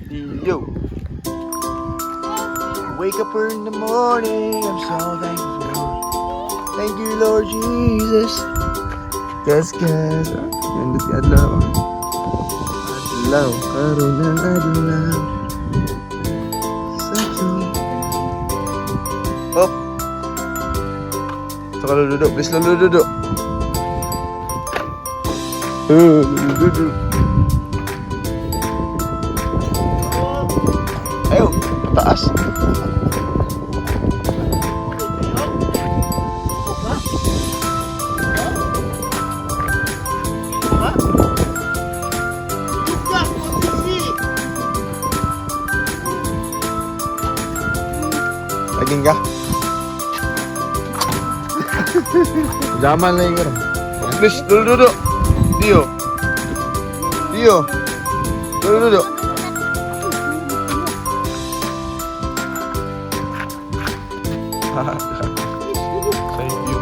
Yo. Wake up in the morning, I'm so thankful. Thank you, Lord Jesus. Yes, guys. Nandito si Adlaw. Adlaw. Karoon ng adlaw. Sacho. Hop. Saka luludok. Please luludok. Luludok. Ayo, taas. Laging ka? Zaman lang yung please, duduk. Dio. Duduk. Thank you.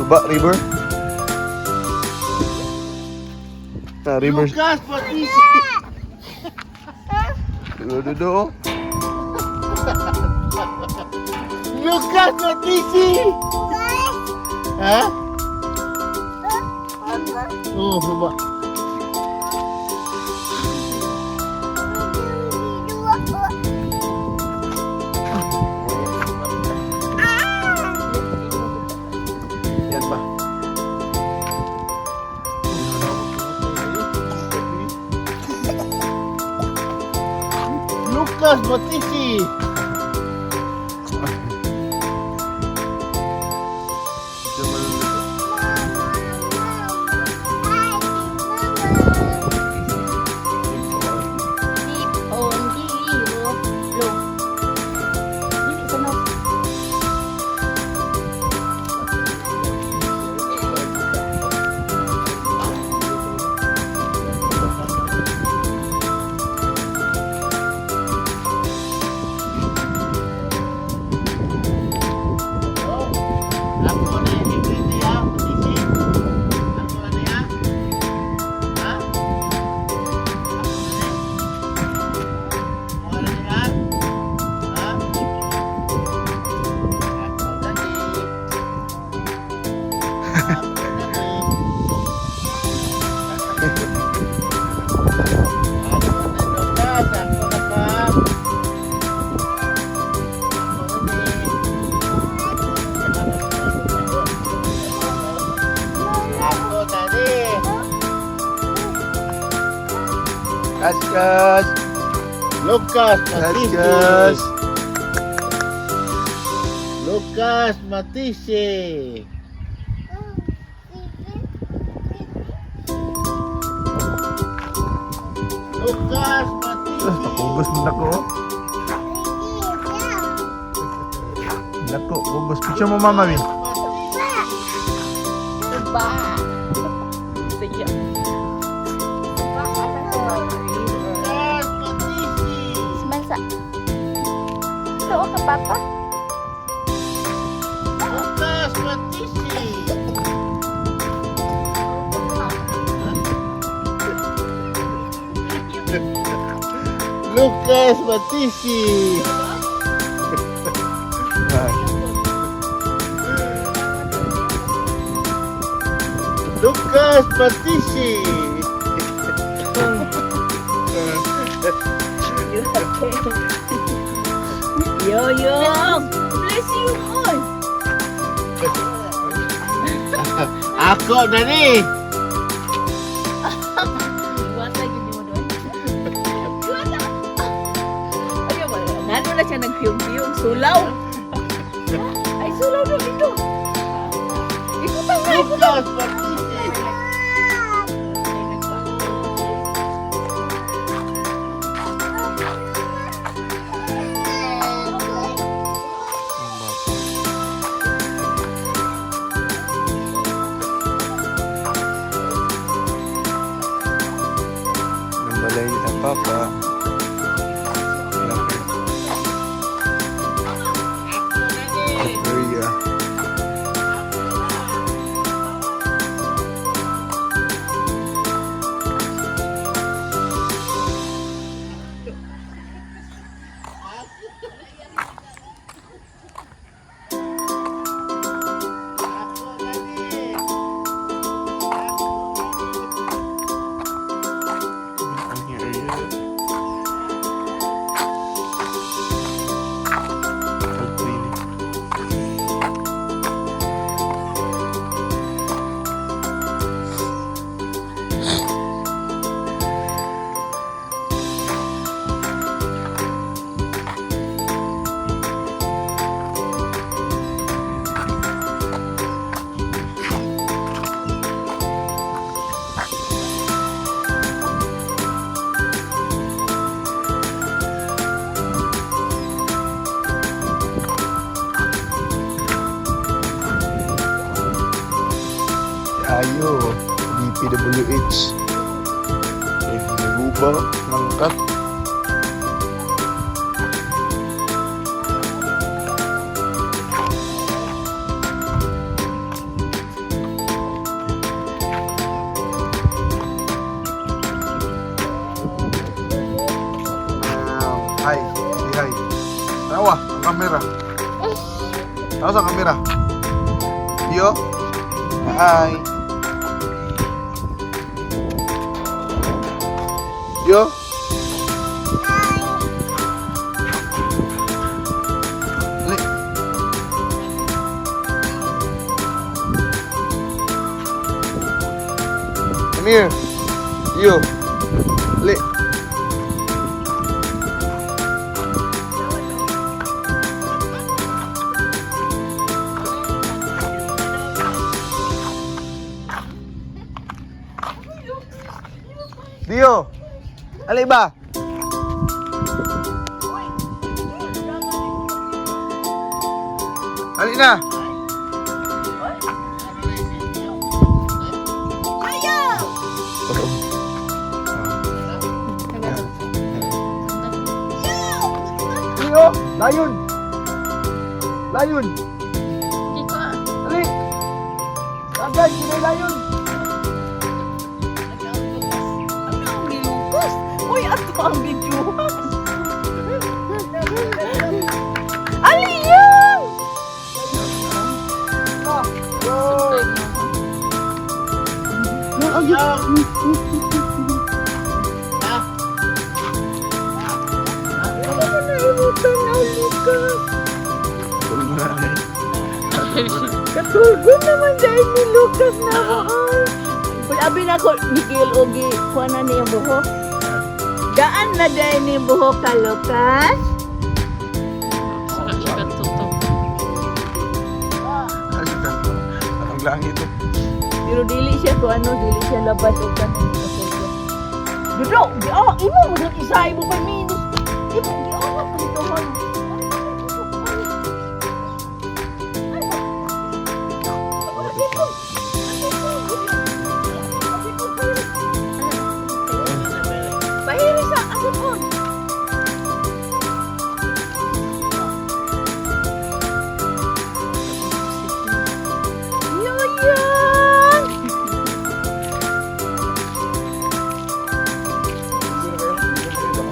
Subak River. Nah, River. Lucas, posisi. Duduk. Lucas, posisi. Hah? Oh, coba. Yan pa. Lucas, posisi. Kaskas. Lucas, Kaskas. Lucas, Matisse. Lucas, Matisse. Bubos mo nako. Nako, bubos. Picture mo mama, Win. Diba? Sige. Lucas, Matisse. Semansa. Ito ka, Papa? Lucas, Matisse. Lucas, Matisse. Lucas, Matisse. Yo, bless you all. Ako na ni. Iwata yun mo doon. Iwata. Ayaw mo. Nano na siya nagpiyong-piyong. Sulaw. Ay, Sulod na dito. Ikutan nga, ikutan. Lucas Patisi. Ang balay ni Papa. Area. Ayo, DPWH. Naguba, nangkat. Hi, say hi. Tawa, ang kamera. Tawa sa kamera. Yo. Hi. Yo. Ali. Come here. Yo. Ali. Dio. Ali ba? Ali na. Dio, layon. Layon. Dito ah. Ali. Agay, sino layon? Ano ang nilukas? Uy, ato ang video. Aliyang! Katulgo naman dahil ni Lucas na mahal. Abi na ko, Miguel Ogi, kuha na niya buhok. Daan na dahil ni buhok ka, Lucas. Ang langit ito. Pero dili siya kung ano, dili siya labas o kanin. Dudo, imo mo doon isa, imo pa minus. Imo, giawak ko dito man. Bahiri sa ako po. Yoyan!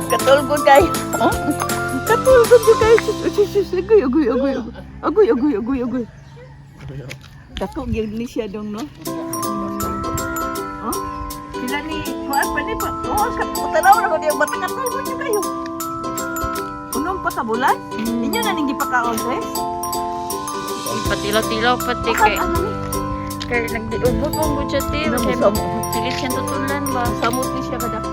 Katulgod kayo. Oh? Katulgod ko kayo. Agoy. Dako, gyud ni siya dong, no? Oh? Sila ni, kuhaan pa ni pa. Oh, katulaw na ko diya. Bata katulgod nyo kayo. Unong pa sa bulan? Inyo na ning gipakaon, sis? Patilaw-tilaw pati kay nagdiubot mong gud siya ti kasi pilit siyang tutulan ba. Samot ni siya kadako.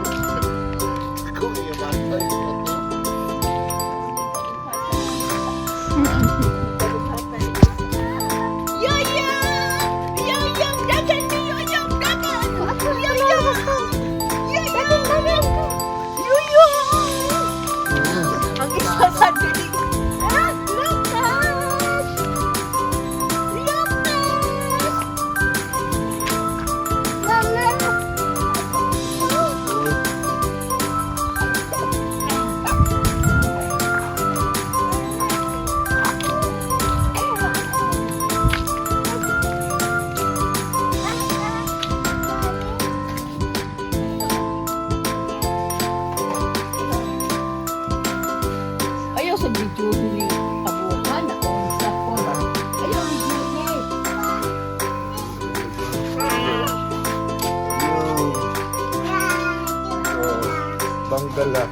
dala.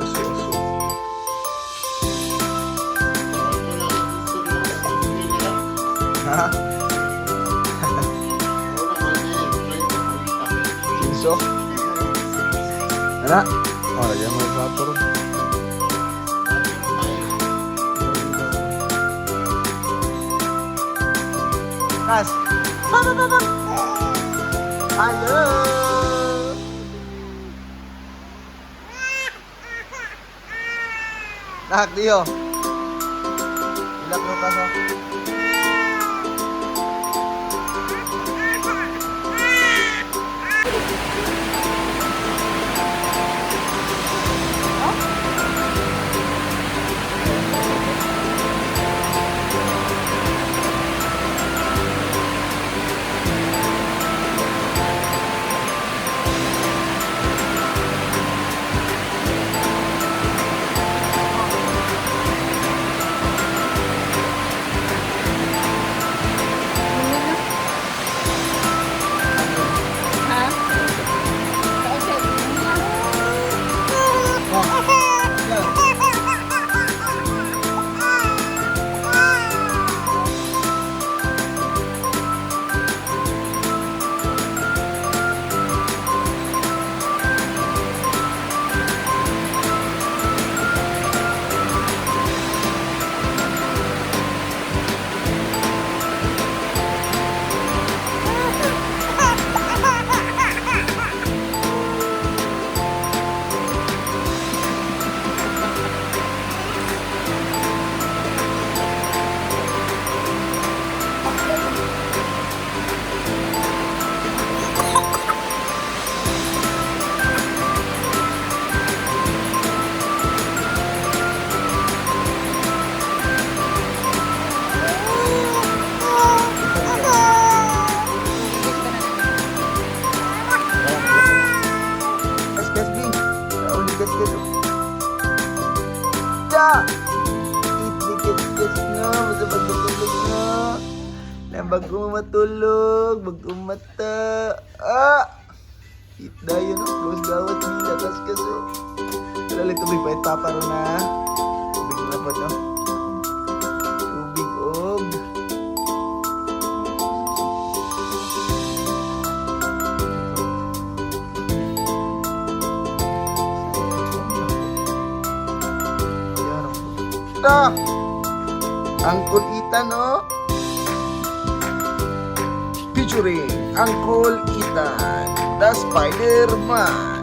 Aso. Ha? Sinso? Anak? Oh, lagyan mo yung plato ron. Kas! Baba! Halo! Nak, Dio. Ilap mo kaso. Ha? Kas, Bi. Uli kas. Da! Ikli kas nga. Basta magtutulog nga. Na bago matulog. Bago mata. Itda yun, no? Close gawat nila. Kas, oh. Talalit tubig pa. Itaparo na. Tubig na po, no? Tubig, og. Ito, Uncle Ethan, no? Featuring Uncle Ethan, the Spider-Man.